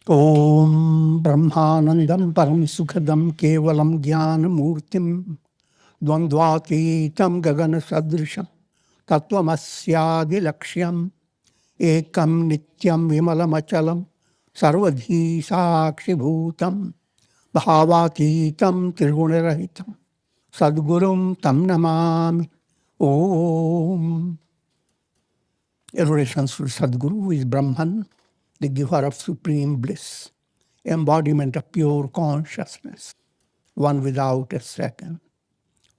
Om Brahmanandam Param Sukhadam Kevalam Jnana Murtim Dvandvatitam Gagana Sadrisham Tattvamasya Lakshyam Ekam Nityam Vimalam Achalam Sarvadhi Sakshi Bhutam Bhavatitam Tirgunarahitam Sadgurum Tam Namami. Om. Adorations for Sadguru, who is Brahman, the giver of supreme bliss, embodiment of pure consciousness, one without a second,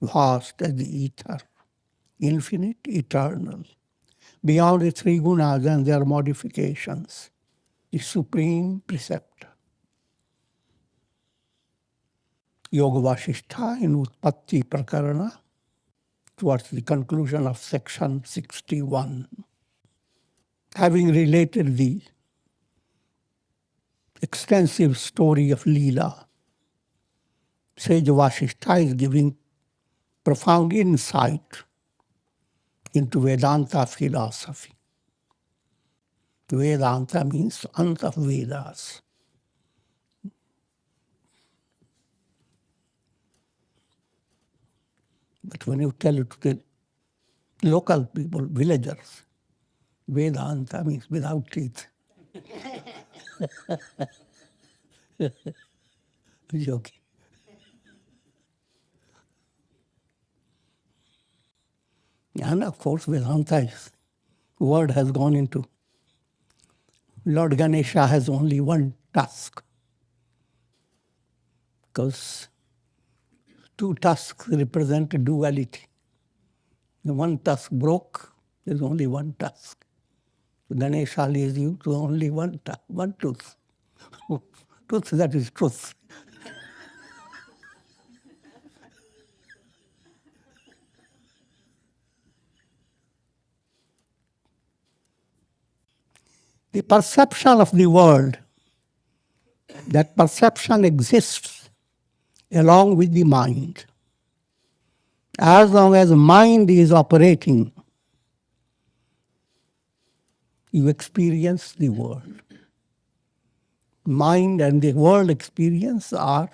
vast as the ether, infinite, eternal, beyond the three gunas and their modifications, the Supreme Preceptor. Yoga Vasistha in Utpatti Prakarana, towards the conclusion of section 61. Having related the extensive story of Leela, Sage Vasistha is giving profound insight into Vedanta philosophy. Vedanta means Ant of Vedas. But when you tell it to the local people, villagers, Vedanta means without teeth. Joking. And of course, Vedanta word has gone into. Lord Ganesha has only one tusk, because two tusks represent a duality. The one tusk broke, there's only one tusk. Ganesha leaves you to only one tooth. Tooth, that is truth. The perception of the world, that perception exists along with the mind. As long as the mind is operating, you experience the world. Mind and the world experience are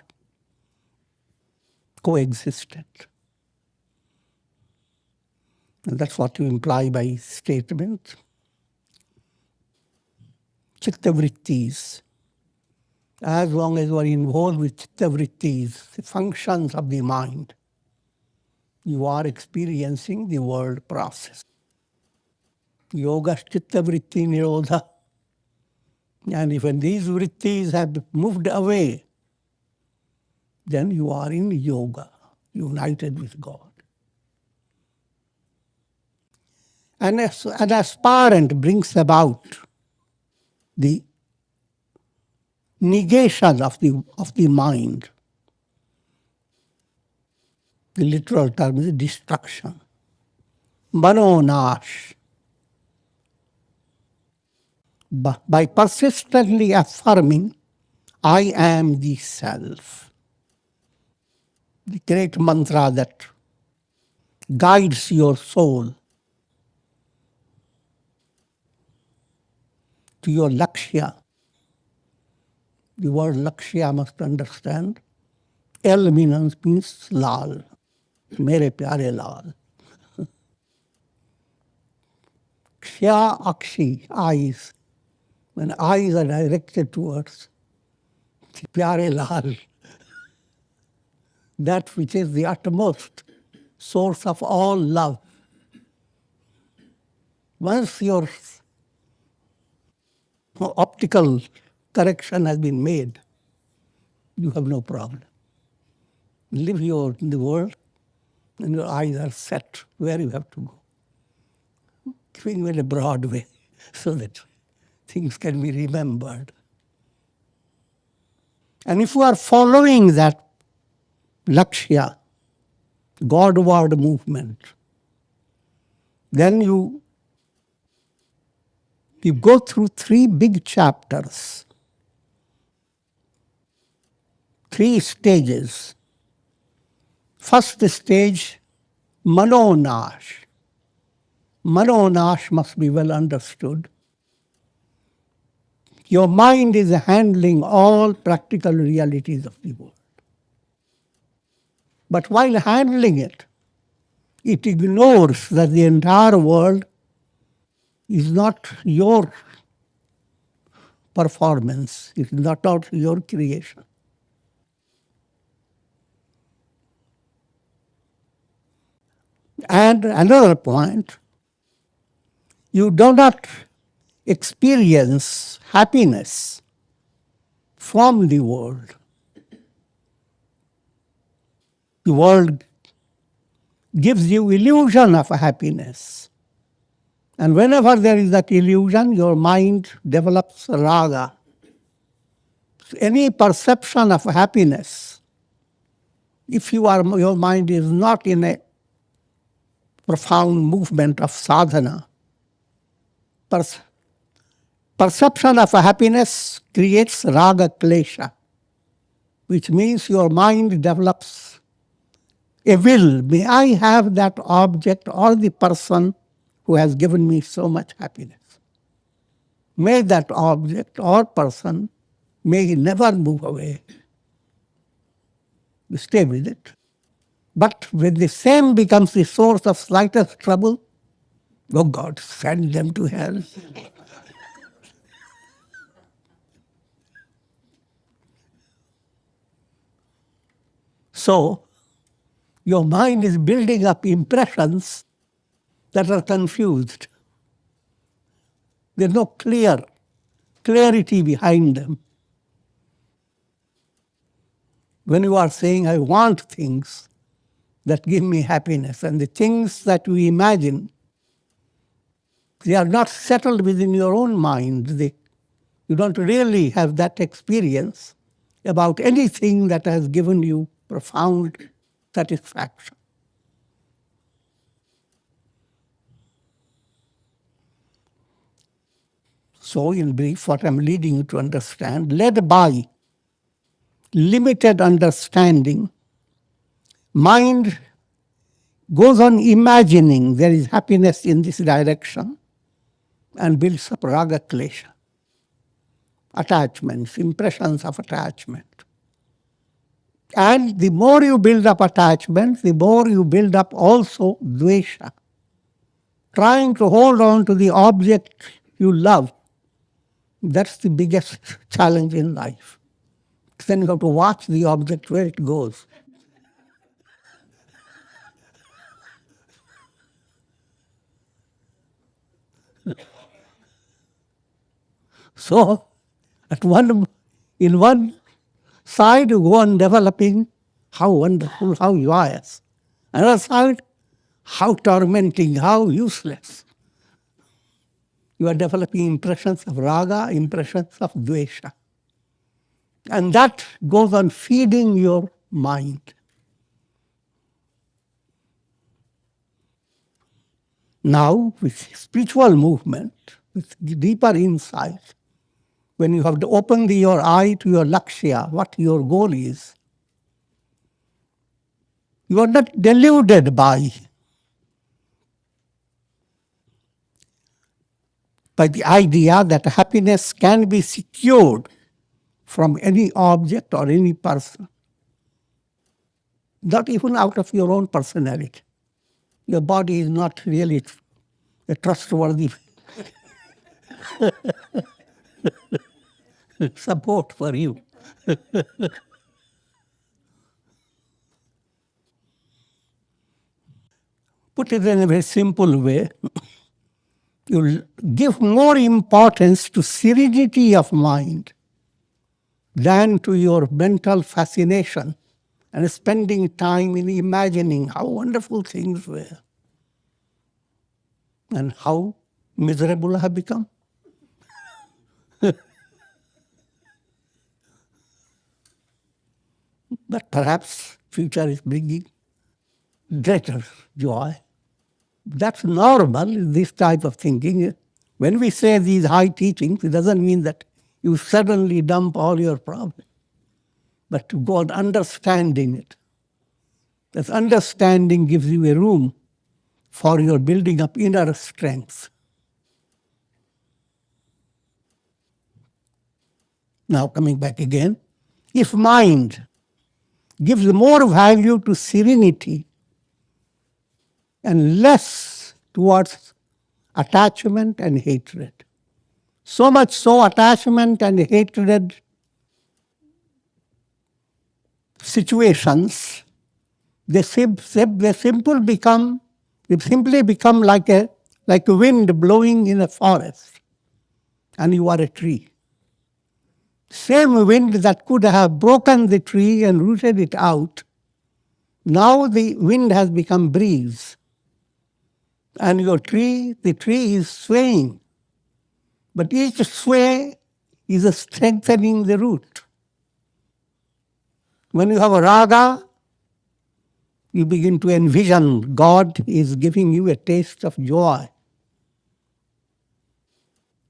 co-existent. And that's what you imply by statement. Chittavrittis. As long as you are involved with chittavrittis, the functions of the mind, you are experiencing the world process. Yoga chittavritti nirodha. And if when these vrittis have moved away, then you are in yoga, united with God. And an aspirant brings about the negation of the mind. The literal term is destruction. Manonash. By persistently affirming, I am the self. The great mantra that guides your soul to your lakshya. The word lakshya must understand. L means lal. Mere pyare lal. Kshya akshi, eyes. When eyes are directed towards the pyare lal, that which is the utmost source of all love. Once your optical correction has been made, you have no problem. Live in the world, and your eyes are set where you have to go. Keeping in a broad way, so that things can be remembered. And if you are following that lakshya, Godward movement, then you go through three big chapters, three stages. First stage, manonash. Manonash must be well understood. Your mind is handling all practical realities of the world. But while handling it, it ignores that the entire world is not your performance, it's not your creation. And another point, you do not experience happiness from the world. The world gives you illusion of happiness. And whenever there is that illusion, your mind develops raga. Any perception of happiness, if your mind is not in a profound movement of sadhana, perception of happiness creates raga klesha, which means your mind develops a will. May I have that object or the person who has given me so much happiness. May that object or person may never move away. You stay with it. But when the same becomes the source of slightest trouble, oh God, send them to hell. So, your mind is building up impressions that are confused. There's no clarity behind them. When you are saying, I want things that give me happiness, and the things that we imagine, they are not settled within your own mind. You don't really have that experience about anything that has given you profound satisfaction. So, in brief, what I'm leading you to understand, led by limited understanding, mind goes on imagining there is happiness in this direction and builds up raga klesha, attachments, impressions of attachment. And the more you build up attachment, the more you build up also dvesha, trying to hold on to the object you love. That's the biggest challenge in life. Then you have to watch the object where it goes. So, in one side, you go on developing how wonderful, how joyous. Another side, how tormenting, how useless. You are developing impressions of raga, impressions of dvesha. And that goes on feeding your mind. Now, with spiritual movement, with deeper insight, when you have to open your eye to your lakshya, what your goal is, you are not deluded by the idea that happiness can be secured from any object or any person, not even out of your own personality. Your body is not really a trustworthy support for you. Put it in a very simple way, you'll give more importance to serenity of mind than to your mental fascination and spending time in imagining how wonderful things were and how miserable I have become. But perhaps future is bringing greater joy. That's normal, this type of thinking. When we say these high teachings, it doesn't mean that you suddenly dump all your problems, but to go on understanding it. That understanding gives you a room for your building up inner strength. Now coming back again, if mind gives more value to serenity and less towards attachment and hatred, so much so attachment and hatred situations, they simply become like a wind blowing in a forest, and you are a tree. Same wind that could have broken the tree and rooted it out, now the wind has become breeze, and the tree is swaying, but each sway is a strengthening the root. When you have a raga, you begin to envision God is giving you a taste of joy.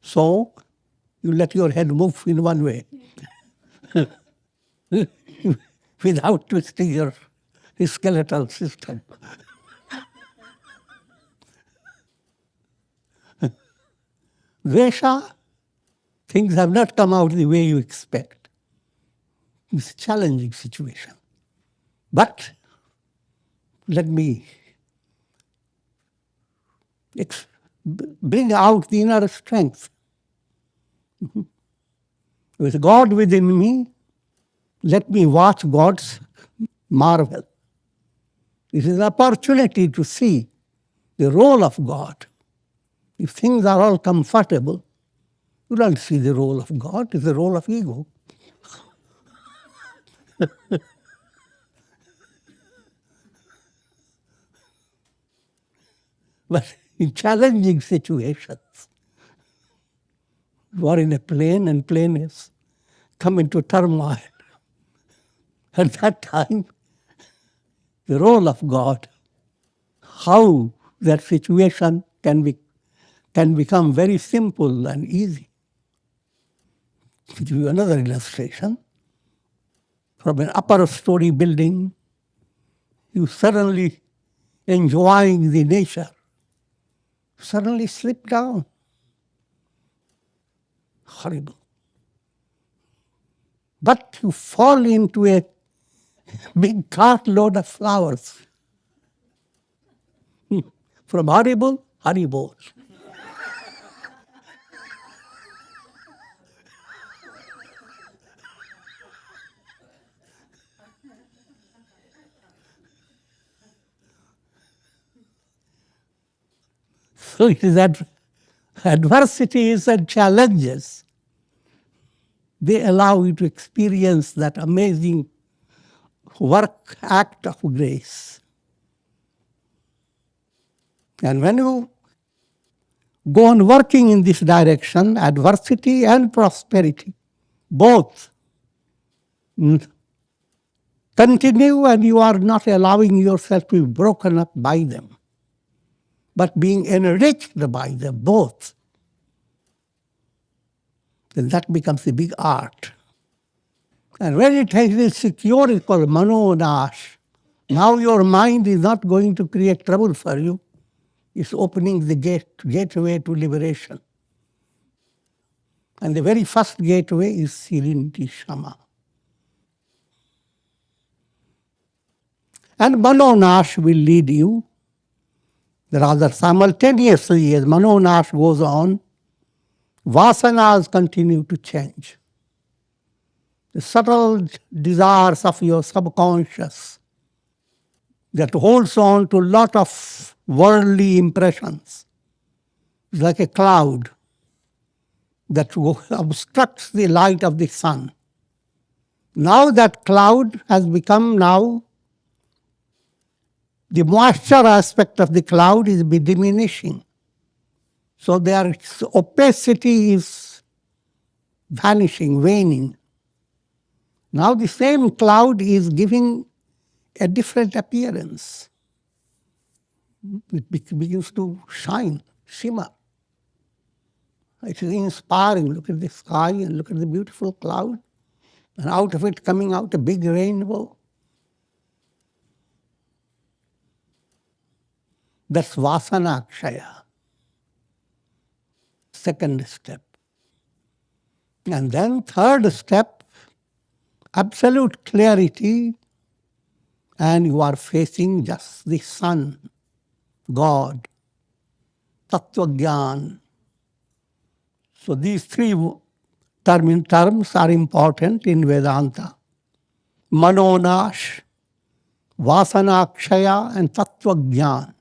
So you let your head move in one way without twisting your skeletal system. Dvesha, things have not come out the way you expect. It's a challenging situation. But let me bring out the inner strength. With God within me, let me watch God's marvel. This is an opportunity to see the role of God. If things are all comfortable, you don't see the role of God, it's the role of ego. But in challenging situations, you are in a plane and plane has come into turmoil. At that time, the role of God, how that situation can become very simple and easy. To give you another illustration, from an upper story building, you suddenly enjoying the nature, suddenly slip down. Horrible. But you fall into a big cartload of flowers. From horrible, Haribol. So it is that adversities and challenges, they allow you to experience that amazing work act of grace. And when you go on working in this direction, adversity and prosperity, both continue, and you are not allowing yourself to be broken up by them, but being enriched by them both. Then that becomes a big art. And when it is secure, it's called manonash. Now your mind is not going to create trouble for you. It's opening the gateway to liberation. And the very first gateway is serenity, shama. And manonash will lead you. Rather simultaneously, as manonash goes on, vasanas continue to change. The subtle desires of your subconscious that holds on to a lot of worldly impressions. It's like a cloud that obstructs the light of the sun. Now that cloud has become the moisture aspect of the cloud is diminishing. So their opacity is vanishing, waning. Now the same cloud is giving a different appearance. It begins to shine, shimmer. It is inspiring. Look at the sky and look at the beautiful cloud. And out of it coming out a big rainbow. That's Vasanakshaya. Second step. And then third step, absolute clarity, and you are facing just the sun, God, Tattva Gyan. So these three terms are important in Vedanta. Manonash, Vasanakshaya, and Tattva Gyan.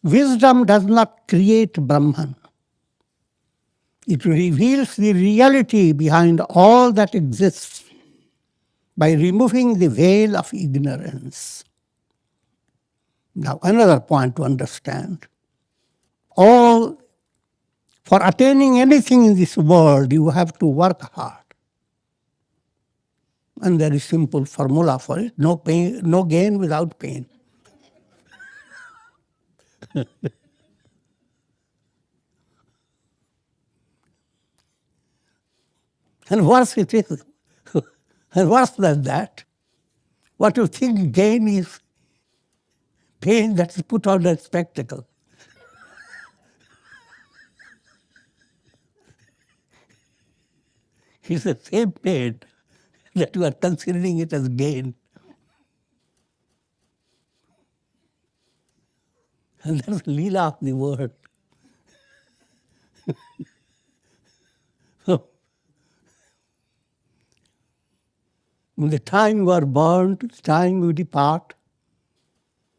Wisdom does not create Brahman. It reveals the reality behind all that exists by removing the veil of ignorance. Now, another point to understand. For attaining anything in this world, you have to work hard. And there is simple formula for it. No pain, no gain without pain. And worse it is. And worse than that, what you think gain is pain that is put on a spectacle. It's the same pain that you are considering it as gain. And that's the Leela of the world. So, from the time you are born to the time you depart,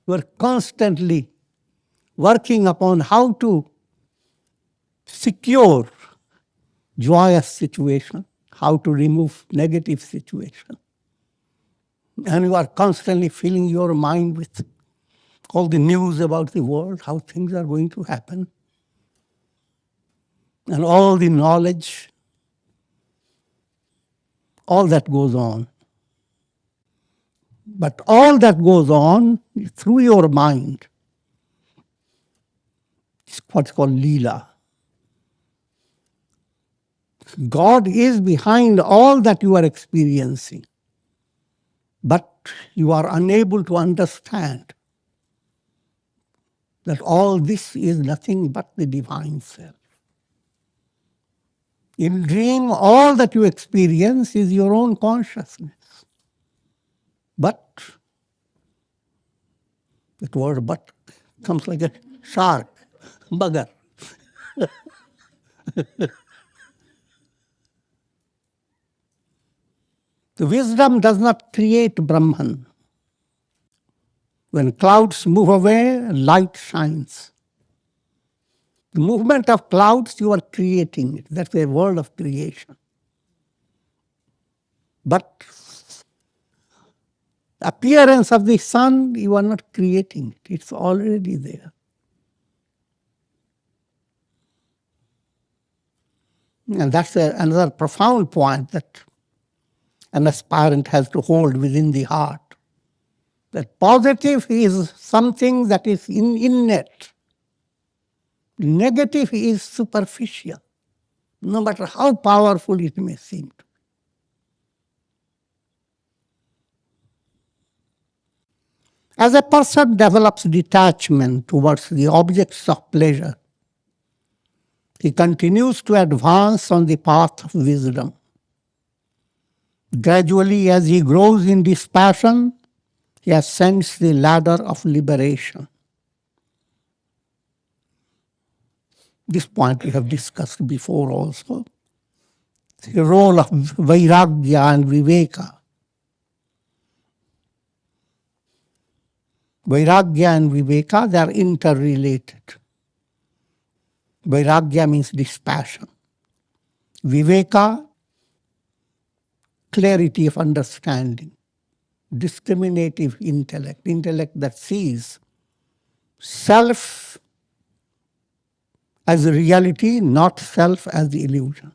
you are constantly working upon how to secure joyous situation, how to remove negative situation. And you are constantly filling your mind with all the news about the world, how things are going to happen, and all the knowledge, all that goes on. But all that goes on through your mind is what's called Leela. God is behind all that you are experiencing, but you are unable to understand that all this is nothing but the divine self. In dream, all that you experience is your own consciousness. But, that word but comes like a shark, bugger. The wisdom does not create Brahman. When clouds move away, light shines. The movement of clouds, you are creating it. That's a world of creation. But appearance of the sun, you are not creating it. It's already there. And that's another profound point that an aspirant has to hold within the heart. That positive is something that is innate. Negative is superficial, no matter how powerful it may seem to be. As a person develops detachment towards the objects of pleasure, he continues to advance on the path of wisdom. Gradually, as he grows in dispassion, he ascends the ladder of liberation. This point we have discussed before also. The role of Vairagya and Viveka. Vairagya and Viveka, they are interrelated. Vairagya means dispassion. Viveka, clarity of understanding. Discriminative intellect, intellect that sees self as a reality, not self as the illusion.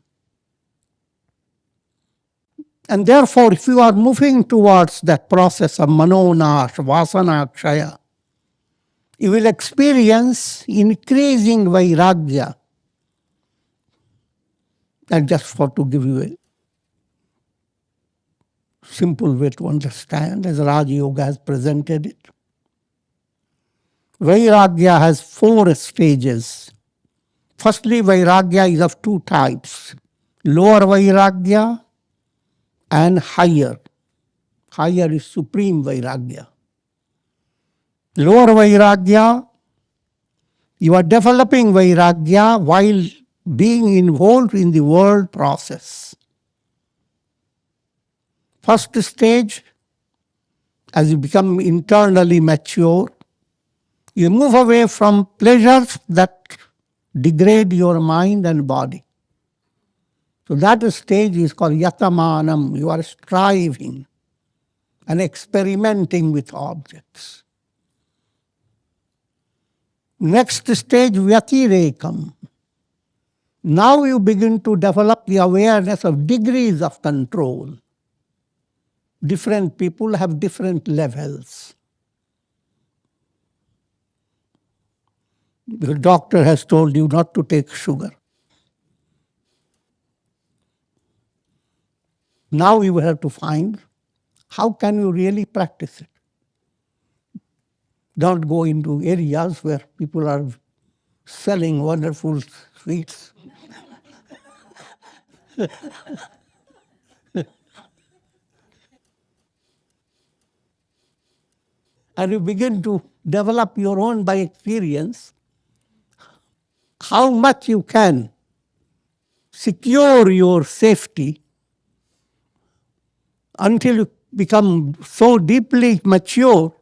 And therefore, if you are moving towards that process of manonash, vasanakshaya, you will experience increasing vairagya. And just to give you a simple way to understand, as Raj Yoga has presented it, Vairagya has 4 stages. Firstly, Vairagya is of two types, lower Vairagya and higher. Higher is Supreme Vairagya. Lower Vairagya, you are developing Vairagya while being involved in the world process. First stage, as you become internally mature, you move away from pleasures that degrade your mind and body. So that stage is called yatamanam. You are striving and experimenting with objects. Next stage, vyatirekam. Now you begin to develop the awareness of degrees of control. Different people have different levels. The doctor has told you not to take sugar. Now you have to find how can you really practice it. Don't go into areas where people are selling wonderful sweets. And you begin to develop your own by experience how much you can secure your safety until you become so deeply mature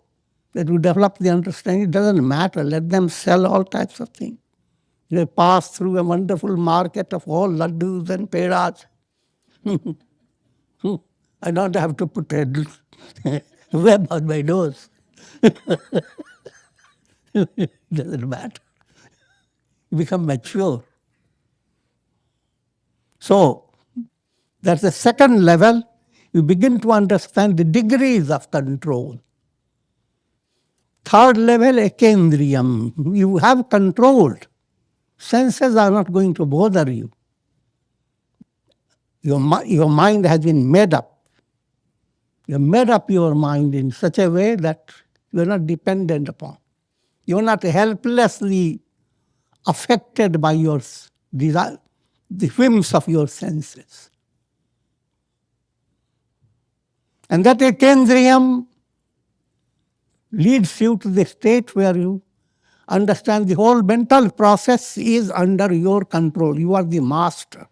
that you develop the understanding it doesn't matter. Let them sell all types of things. They pass through a wonderful market of all laddus and pedas. I don't have to put a web on my nose. It doesn't matter. You become mature. So, that's the second level. You begin to understand the degrees of control. Third level, ekendriyam. You have controlled. Senses are not going to bother you. Your mind has been made up. You made up your mind in such a way that you are not dependent upon. You are not helplessly affected by your desire, the whims of your senses. And that ekendriyam leads you to the state where you understand the whole mental process is under your control. You are the master.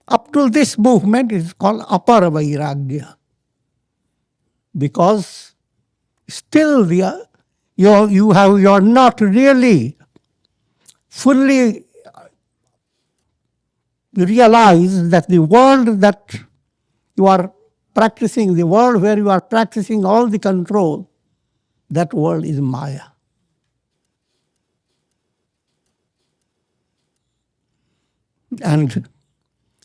Up to this movement is called upper Vairagya. Because still you're not really fully realize that the world that you are practicing, the world where you are practicing all the control, that world is Maya. And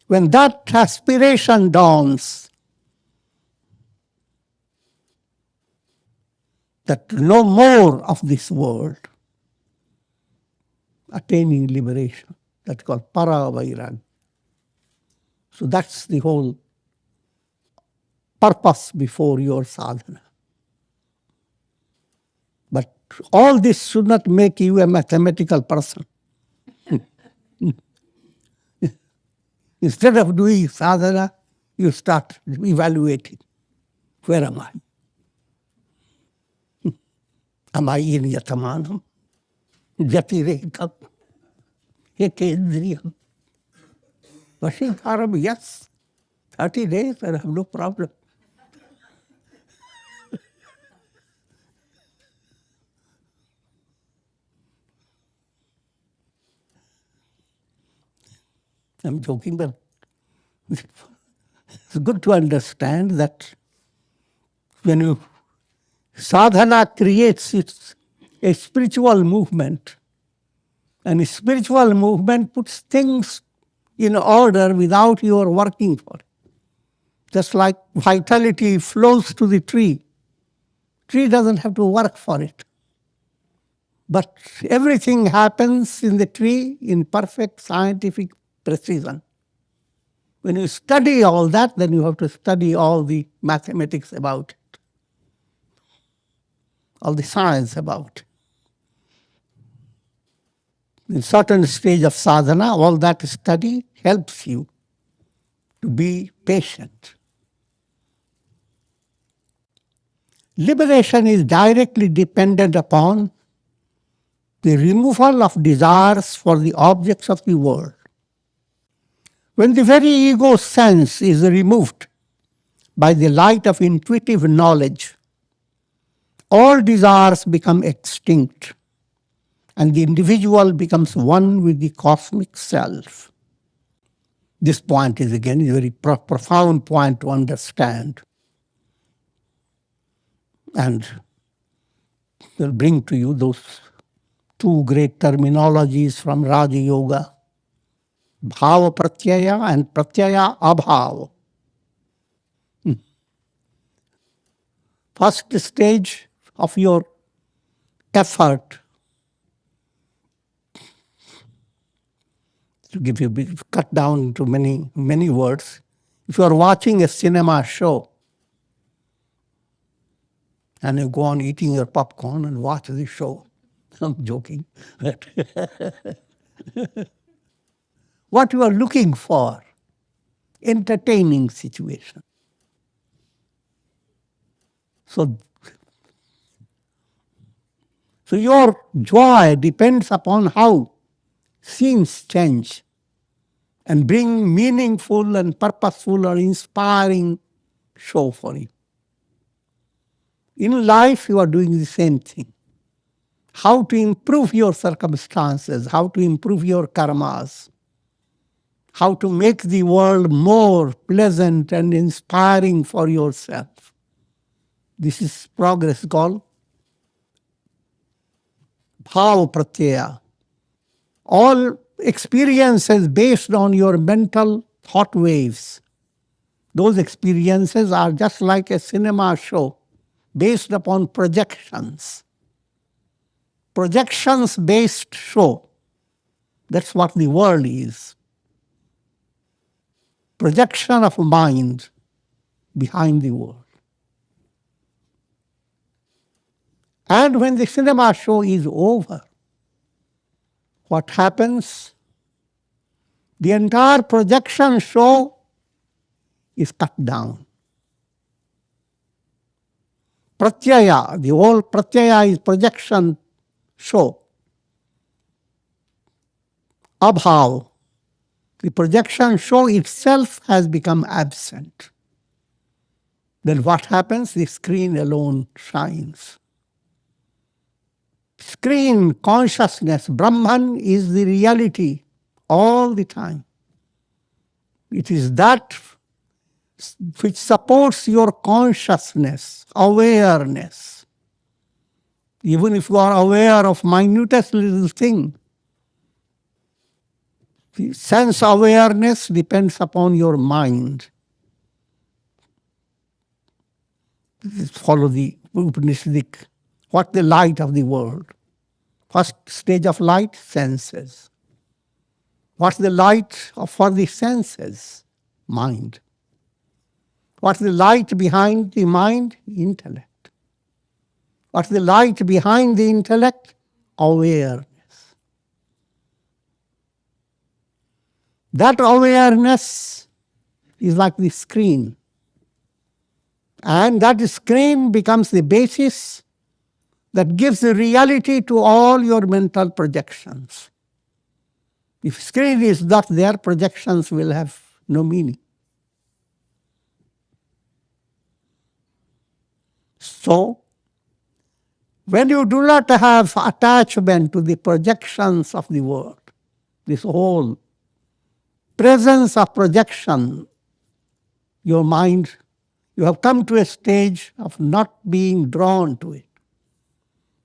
when that aspiration dawns, that no more of this world, attaining liberation, that's called para vairagya. So that's the whole purpose before your sadhana. But all this should not make you a mathematical person. Instead of doing sadhana, you start evaluating. Where am I? Am I in yatamanam? Jatirekam? Ekendriyam? Vashinkaram? Yes. 30 days, I have no problem. I'm joking, but it's good to understand that when you sadhana creates a spiritual movement, and a spiritual movement puts things in order without your working for it. Just like vitality flows to the tree. Tree doesn't have to work for it. But everything happens in the tree in perfect scientific precision. When you study all that, then you have to study all the mathematics about it, all the science about it. In certain stage of sadhana, all that study helps you to be patient. Liberation is directly dependent upon the removal of desires for the objects of the world. When the very ego sense is removed by the light of intuitive knowledge, all desires become extinct and the individual becomes one with the cosmic self. This point is again a very profound point to understand. And will bring to you those two great terminologies from Raja Yoga, Bhava Pratyaya and Pratyaya Abhava. First stage of your effort to give you cut down into many words. If you are watching a cinema show and you go on eating your popcorn and watch the show, I'm joking. What you are looking for, entertaining situation. So your joy depends upon how scenes change and bring meaningful and purposeful or inspiring show for you. In life, you are doing the same thing. How to improve your circumstances, how to improve your karmas, how to make the world more pleasant and inspiring for yourself. This is progress called Bhava Pratyaya. All experiences based on your mental thought waves. Those experiences are just like a cinema show based upon projections. Projections-based show. That's what the world is. Projection of mind behind the world. And when the cinema show is over, what happens? The entire projection show is cut down. Pratyaya, the whole pratyaya is projection show. Abhav, the projection show itself has become absent. Then what happens? The screen alone shines. Screen consciousness, Brahman is the reality all the time. It is that which supports your consciousness, awareness. Even if you are aware of minutest little thing, the sense awareness depends upon your mind. Follow the Upanishadic, what the light of the world. First stage of light, senses. What's the light for the senses? Mind. What's the light behind the mind? Intellect. What's the light behind the intellect? Awareness. That awareness is like the screen. And that screen becomes the basis that gives the reality to all your mental projections. If screen is not there, projections will have no meaning. So, when you do not have attachment to the projections of the world, this whole presence of projection, your mind, you have come to a stage of not being drawn to it.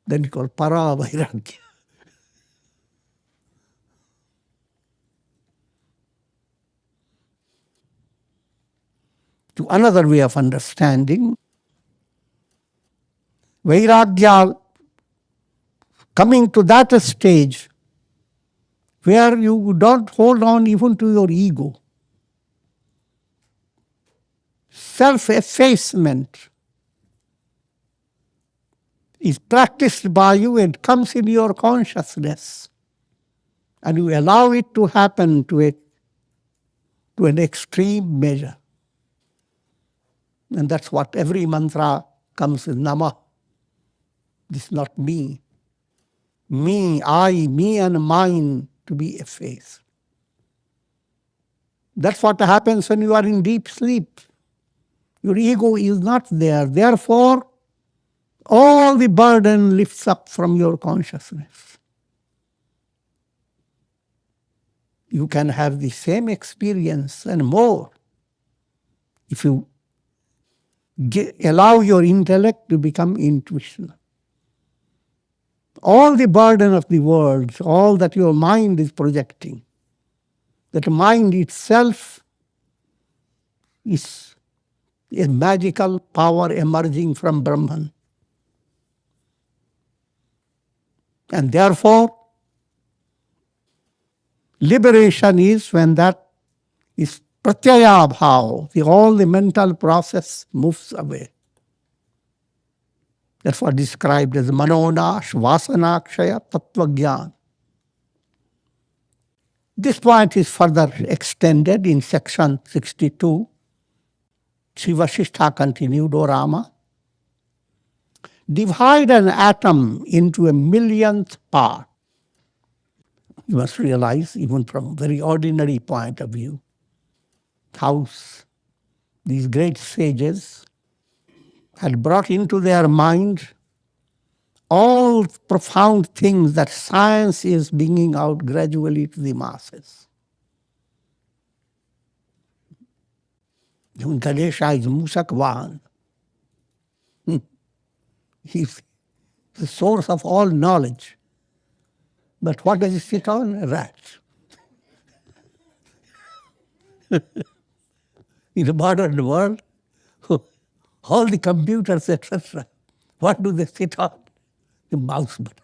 Then it's called para Vairagya. To another way of understanding, Vairagya, coming to that stage where you don't hold on even to your ego. Self-effacement is practiced by you and comes in your consciousness. and you allow it to happen to an extreme measure. And that's what every mantra comes with. Nama. This is not me. Me, I, me and mine to be effaced. That's what happens when you are in deep sleep. Your ego is not there. Therefore, all the burden lifts up from your consciousness. You can have the same experience and more if you allow your intellect to become intuition. All the burden of the world, all that your mind is projecting, that mind itself is a magical power emerging from Brahman. And therefore, liberation is when that is pratyaya bhav, all the mental process moves away. That's what is described as manonash, vasanakshaya, tattvagyan. This point is further extended in section 62. Sri Vasistha continued, O Rama, divide an atom into a millionth part. You must realize, even from a very ordinary point of view, how these great sages had brought into their mind all profound things that science is bringing out gradually to the masses. Ganesha is Musakvan. He's the source of all knowledge. But what does he sit on? A rat. In the modern world, all the computers, etc., what do they sit on? The mouse button.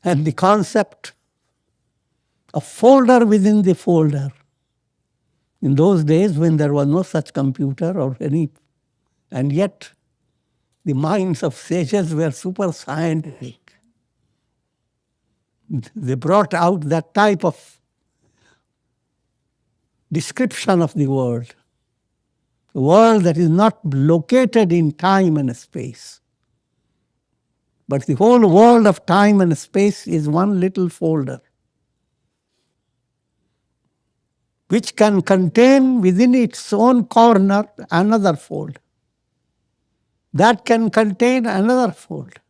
And the concept of folder within the folder. In those days when there was no such computer or any, and yet the minds of sages were super scientific. They brought out that type of description of the world. A world that is not located in time and space. But the whole world of time and space is one little folder, which can contain within its own corner another folder. That can contain another folder.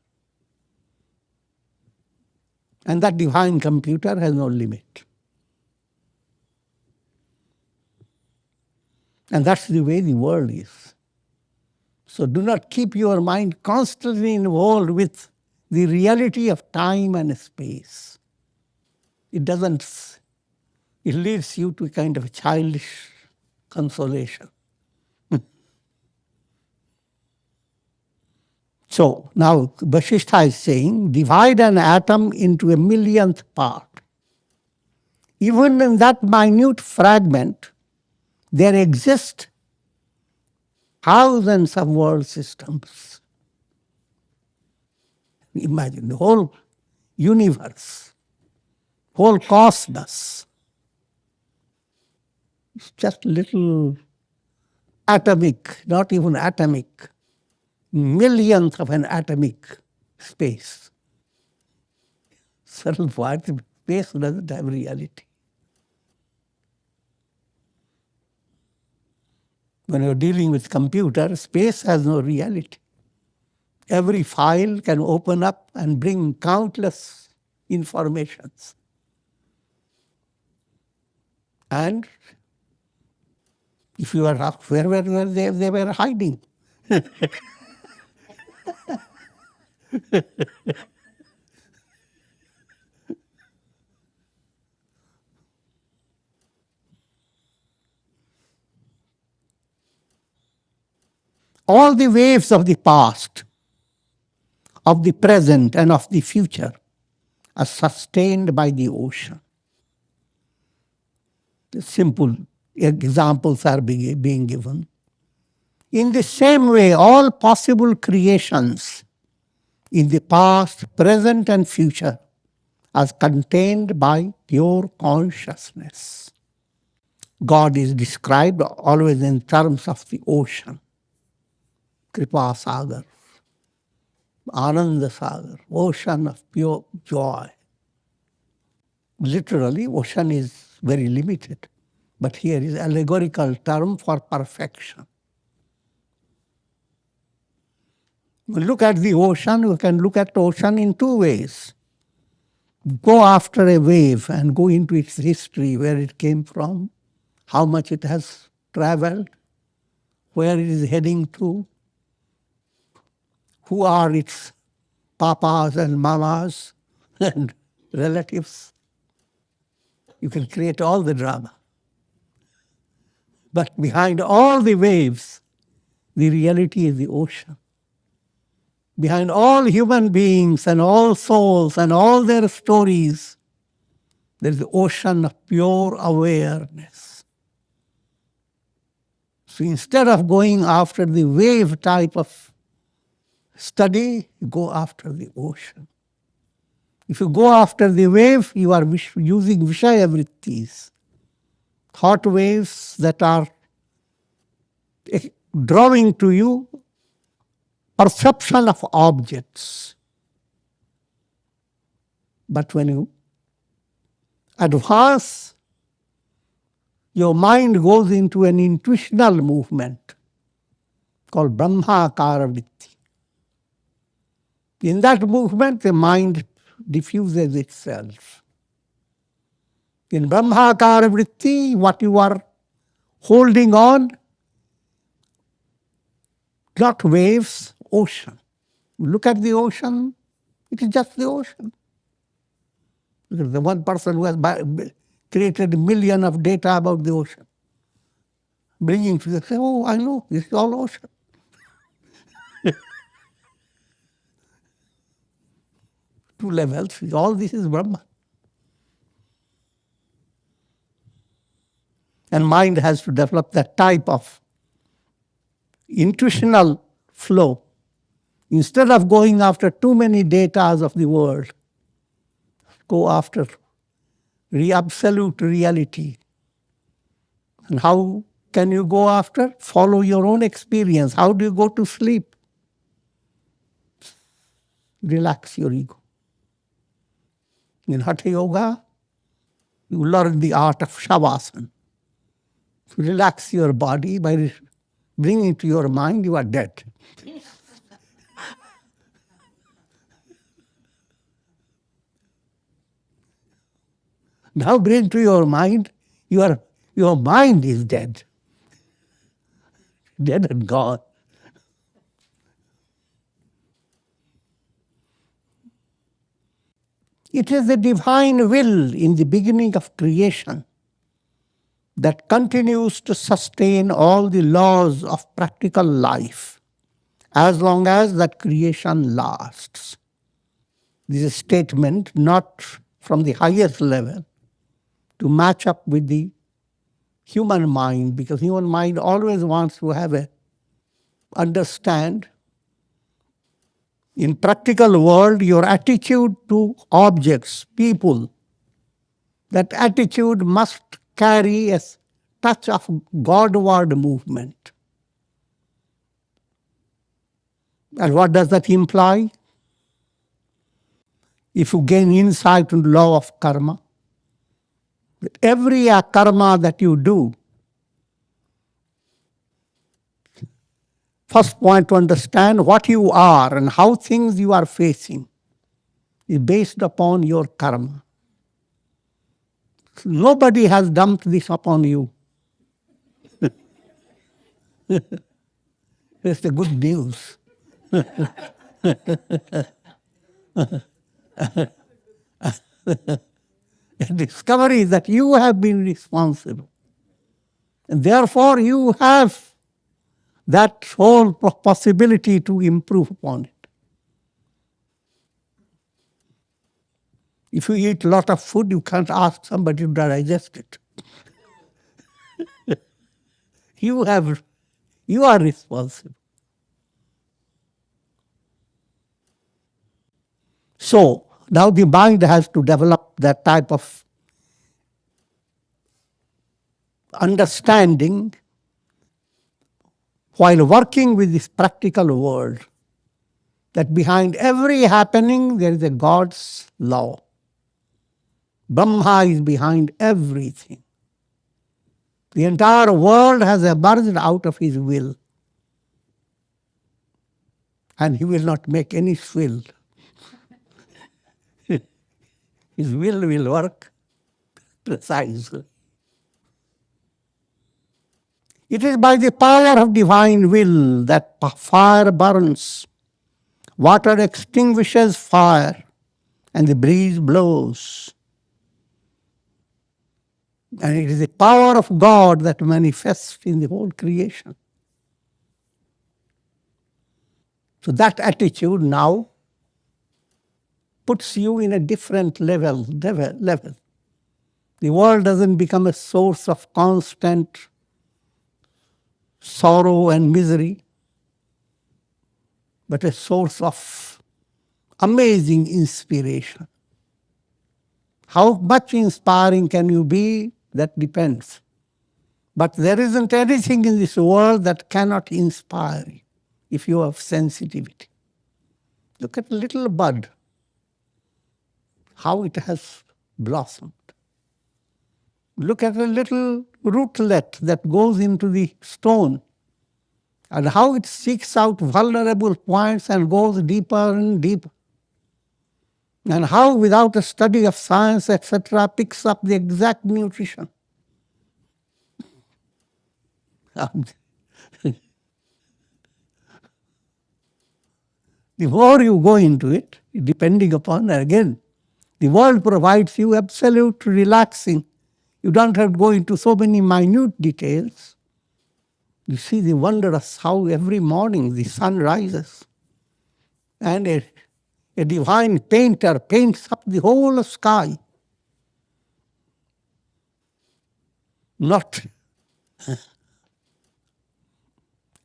And that divine computer has no limit. And that's the way the world is. So do not keep your mind constantly involved with the reality of time and space. It leads you to a kind of childish consolation. So now Vasistha is saying, divide an atom into a millionth part. Even in that minute fragment, there exist thousands of world systems. Imagine the whole universe, whole cosmos. It's just little atomic, not even atomic, millionth of an atomic space. Certain part, space doesn't have reality. When you're dealing with computer, space has no reality. Every file can open up and bring countless informations. And if you are asked where were they were hiding. All the waves of the past, of the present, and of the future are sustained by the ocean. The simple examples are being given. In the same way, all possible creations in the past, present, and future are contained by pure consciousness. God is described always in terms of the ocean, Kripa Sagar, Ananda Sagar, ocean of pure joy. Literally, ocean is very limited, but here is allegorical term for perfection. Look at the ocean, you can look at the ocean in two ways. Go after a wave and go into its history, where it came from, how much it has traveled, where it is heading to, who are its papas and mamas and relatives. You can create all the drama. But behind all the waves, the reality is the ocean. Behind all human beings and all souls and all their stories, there is the ocean of pure awareness. So instead of going after the wave type of study, go after the ocean. If you go after the wave, you are using Vishaya vrittis, thought waves that are drawing to you perception of objects. But when you advance, your mind goes into an intuitional movement called Brahmakara vritti. In that movement, the mind diffuses itself. In Brahmakara vritti, what you are holding on, not waves, ocean. You look at the ocean, it is just the ocean. Because the one person who has created a million of data about the ocean, bringing to you, say, oh, I know, this is all ocean. Two levels, all this is Brahman. And mind has to develop that type of intuitional flow. Instead of going after too many datas of the world, go after absolute reality. And how can you go after? Follow your own experience. How do you go to sleep? Relax your ego. In Hatha Yoga, you learn the art of Shavasana. To relax your body by bringing to your mind, you are dead. Now bring to your mind, your mind is dead. Dead and gone. It is the divine will in the beginning of creation that continues to sustain all the laws of practical life as long as that creation lasts. This is a statement not from the highest level to match up with the human mind, because human mind always wants to understand in practical world your attitude to objects, people. That attitude must carry a touch of Godward movement. And what does that imply? If you gain insight into the law of karma, that every karma that you do, first point to understand what you are and how things you are facing is based upon your karma. Nobody has dumped this upon you. It's the good news. The discovery is that you have been responsible. And therefore you have that whole possibility to improve upon it. If you eat a lot of food, you can't ask somebody to digest it. You have You are responsible. So now the mind has to develop that type of understanding while working with this practical world, that behind every happening there is a God's law. Brahma is behind everything. The entire world has emerged out of his will. And he will not make any swill. His will work precisely. It is by the power of divine will that fire burns, water extinguishes fire, and the breeze blows. And it is the power of God that manifests in the whole creation. So that attitude now puts you in a different level. The world doesn't become a source of constant sorrow and misery, but a source of amazing inspiration. How much inspiring can you be? That depends. But there isn't anything in this world that cannot inspire you if you have sensitivity. Look at a little bud, how it has blossomed. Look at a little rootlet that goes into the stone and how it seeks out vulnerable points and goes deeper and deeper. And how, without a study of science, etc., picks up the exact nutrition. The more you go into it, depending upon, again, the world provides you absolute relaxing. You don't have to go into so many minute details. You see the wondrous how every morning the sun rises and a divine painter paints up the whole sky. Not.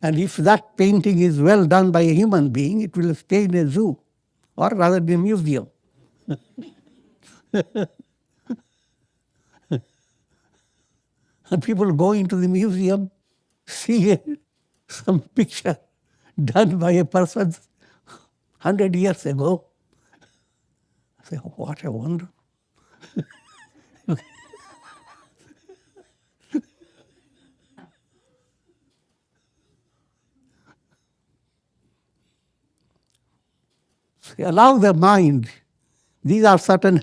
And if that painting is well done by a human being, it will stay in a zoo, or rather in a museum. And people go into the museum, see some picture done by a person 100 years ago. I say, oh, what a wonder. Allow the mind. These are certain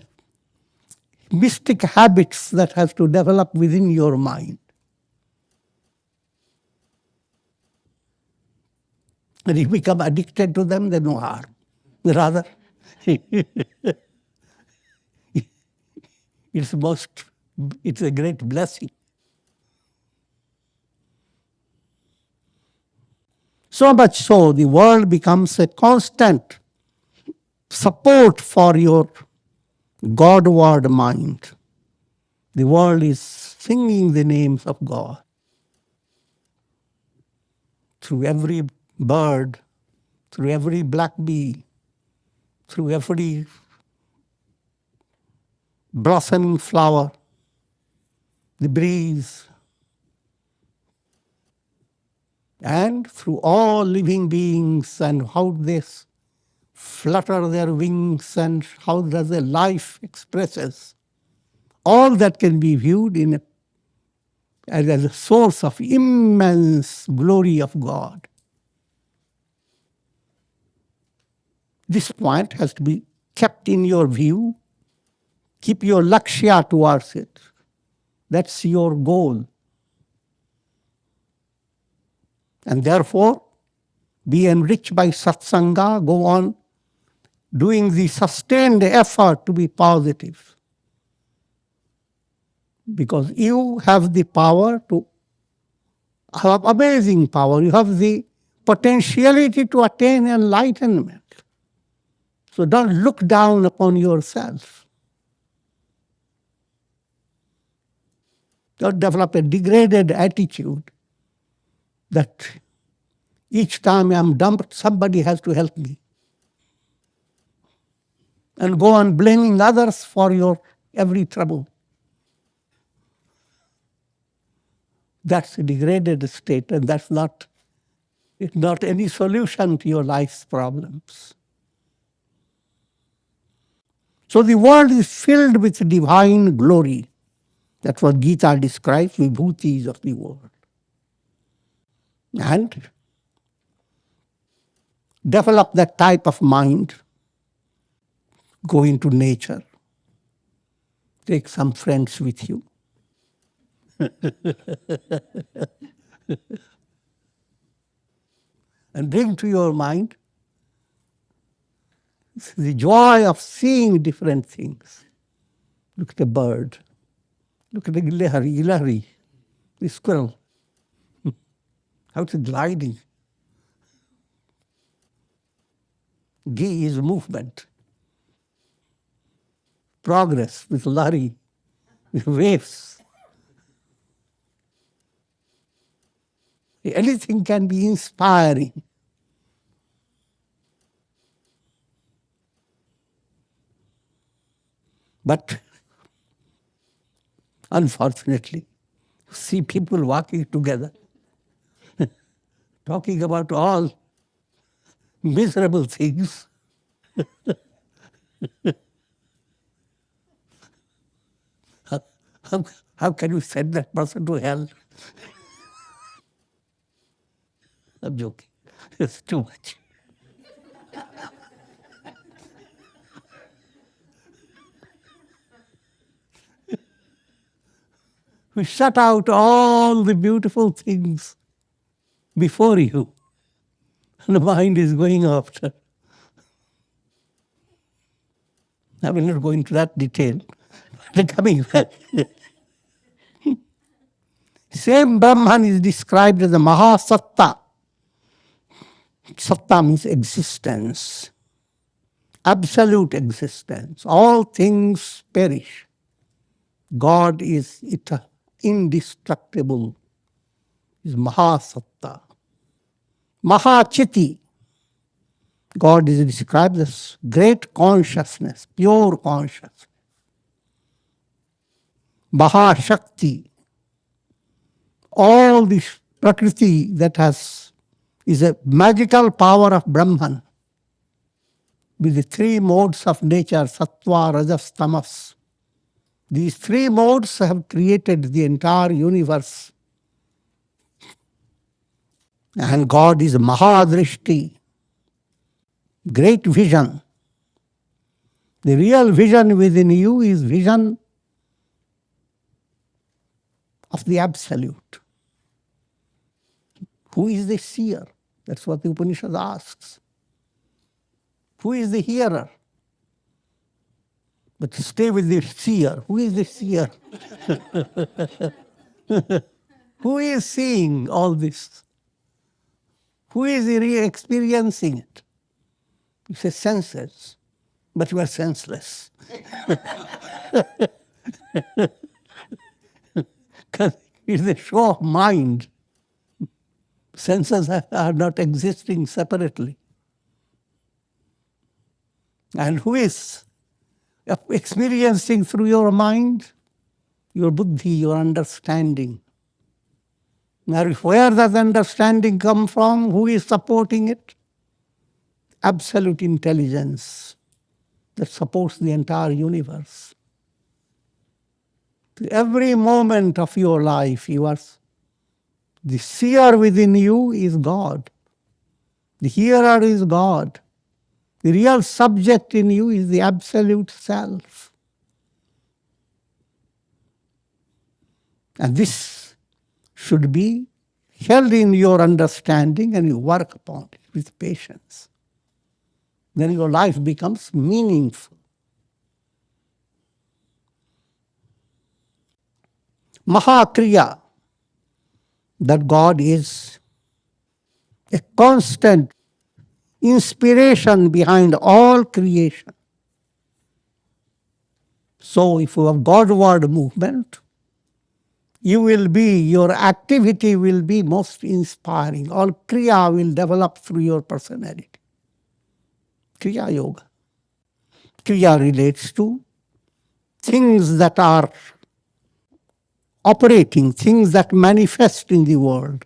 mystic habits that have to develop within your mind. And if you become addicted to them, then no harm. Rather, it's a great blessing. So much so, the world becomes a constant support for your Godward mind. The world is singing the names of God through every bird, through every black bee, through every blossoming flower, the breeze, and through all living beings, and how they flutter their wings and how does their life expresses. All that can be viewed as a source of immense glory of God. This point has to be kept in your view. Keep your lakshya towards it. That's your goal. And therefore, be enriched by satsanga, go on doing the sustained effort to be positive. Because you have the power to have amazing power. You have the potentiality to attain enlightenment. So don't look down upon yourself. Don't develop a degraded attitude that Each time I'm dumped, somebody has to help me. And go on blaming others for your every trouble. That's a degraded state, and that's not any solution to your life's problems. So the world is filled with divine glory. That's what Gita describes, vibhutis of the world. And develop that type of mind. Go into nature. Take some friends with you. And bring to your mind the joy of seeing different things. Look at a bird. Look at the ilari, the squirrel. How it's gliding. Gi is movement. Progress with lari, with waves. Anything can be inspiring. But unfortunately, see people walking together, talking about all miserable things. How can you send that person to hell? I'm joking. It's too much. We shut out all the beautiful things before you. And the mind is going after. I will not go into that detail. But coming back. Same Brahman is described as a Mahasatta. Satta means existence. Absolute existence. All things perish. God is indestructible. Is Mahasatta. Mahachiti. God is described as great consciousness, pure consciousness. Mahashakti. All this Prakriti that is a magical power of Brahman with the three modes of nature, sattva, rajas, tamas. These three modes have created the entire universe. And God is Mahadrishti, great vision. The real vision within you is vision of the Absolute. Who is the seer? That's what the Upanishad asks. Who is the hearer? But stay with the seer. Who is the seer? Who is seeing all this? Who is experiencing it? You say senses, but you are senseless. Because it's the show of mind. Senses are not existing separately. And who is experiencing through your mind? Your buddhi, your understanding. Now, where does understanding come from? Who is supporting it? Absolute intelligence that supports the entire universe. Every moment of your life, the seer within you is God. The hearer is God. The real subject in you is the absolute self. And this should be held in your understanding, and you work upon it with patience. Then your life becomes meaningful. Mahakriya, that God is a constant inspiration behind all creation. So if you have Godward movement, your activity will be most inspiring. All Kriya will develop through your personality. Kriya Yoga. Kriya relates to things that are operating, things that manifest in the world.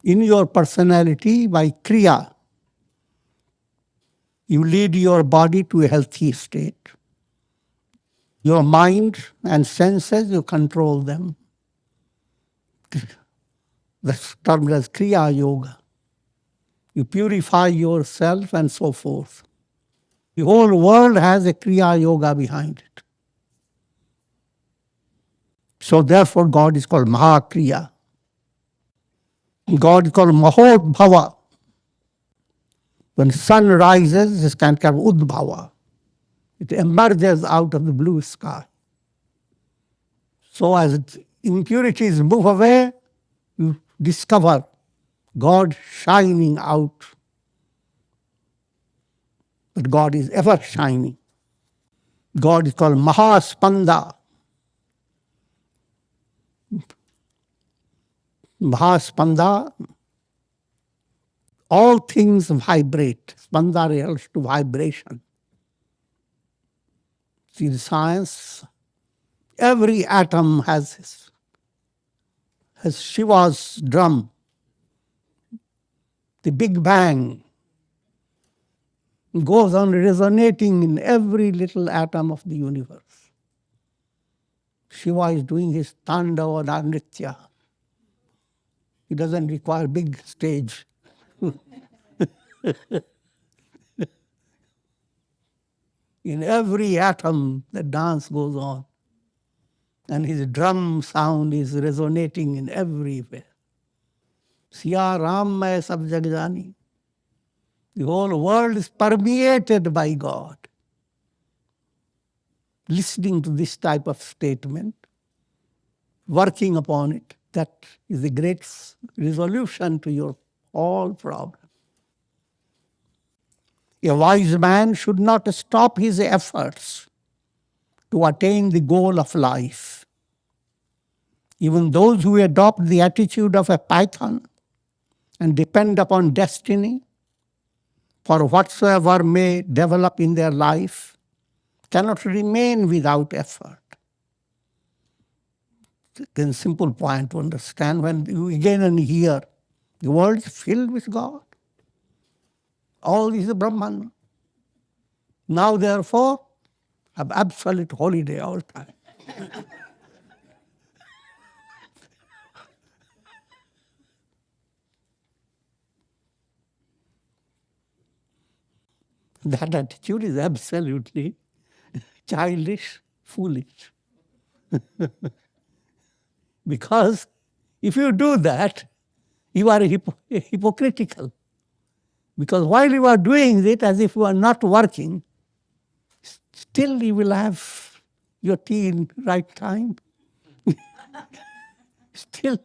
In your personality, by Kriya, you lead your body to a healthy state. Your mind and senses, you control them. That's termed as Kriya Yoga. You purify yourself and so forth. The whole world has a Kriya Yoga behind it. So therefore God is called Mahakriya. God is called Mahodbhava. When sun rises, it's kind of Udbhava. It emerges out of the blue sky. So as impurities move away, you discover God shining out. But God is ever shining. God is called Mahaspanda. Mahaspanda, all things vibrate. Spanda relates to vibration. See, in science, every atom has Shiva's drum. The Big Bang goes on resonating in every little atom of the universe. Shiva is doing his Tandava Nritya. He doesn't require big stage. In every atom, the dance goes on. And his drum sound is resonating in everywhere. Siya Ram Mai Sab Jag Jani. The whole world is permeated by God. Listening to this type of statement, working upon it, that is the great resolution to your all problems. A wise man should not stop his efforts to attain the goal of life. Even those who adopt the attitude of a python and depend upon destiny for whatsoever may develop in their life cannot remain without effort. It's a simple point to understand. When you again and hear, the world is filled with God. All is Brahman. Now, therefore, have absolute holiday all the time. That attitude is absolutely childish, foolish. Because if you do that, you are hypocritical. Because while you are doing it as if you are not working, still you will have your tea in right time. Still,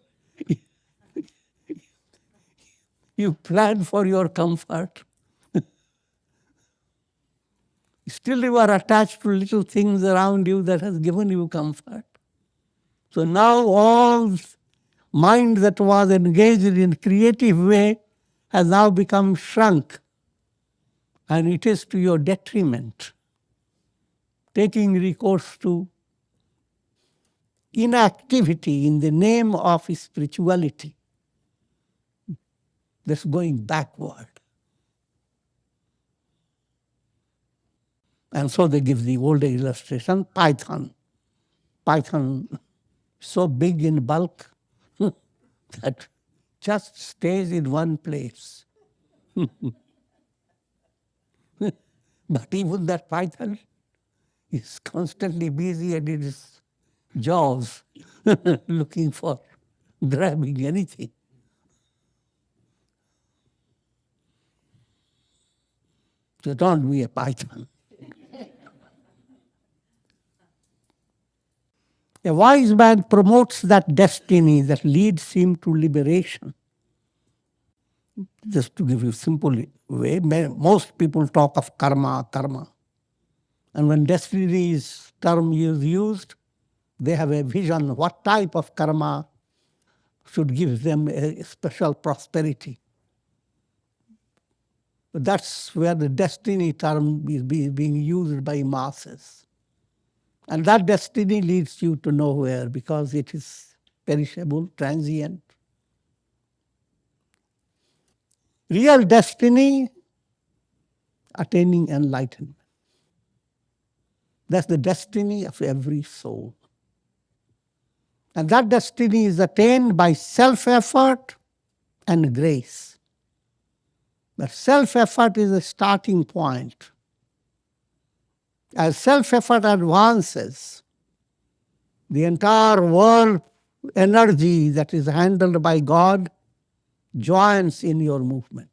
you plan for your comfort. Still you are attached to little things around you that has given you comfort. So now all mind that was engaged in creative way has now become shrunk. And it is to your detriment. Taking recourse to inactivity in the name of spirituality. That's going backward. And so they give the old illustration, python. Python so big in bulk that just stays in one place. But even that python is constantly busy and in its jaws looking for grabbing anything. So don't be a python. A wise man promotes that destiny that leads him to liberation. Just to give you a simple way, most people talk of karma. And when destiny term is used, They have a vision what type of karma should give them a special prosperity. That's where the destiny term is being used by masses. And that destiny leads you to nowhere because it is perishable, transient. Real destiny, attaining enlightenment. That's the destiny of every soul. And that destiny is attained by self-effort and grace. But self-effort is a starting point. As self-effort advances, the entire world energy that is handled by God joins in your movement.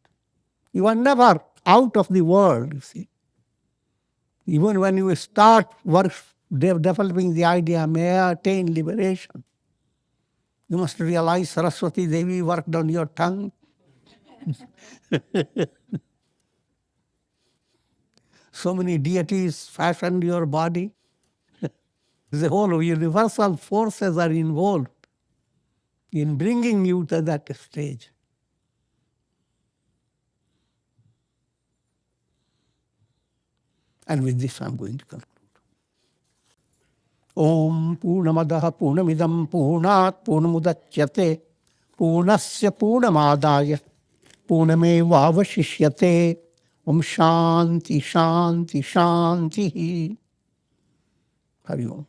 You are never out of the world, you see. Even when you start developing the idea, may I attain liberation, you must realize Saraswati Devi worked on your tongue. So many deities fashioned your body. The whole universal forces are involved in bringing you to that stage. And with this, I'm going to conclude. Om Purnamadaha Purnamidam Purnat Purnamudachyate Purnasya Purnamadaya Purnameva Avashishyate. Om Shanti Shanti Shanti. Hari Om.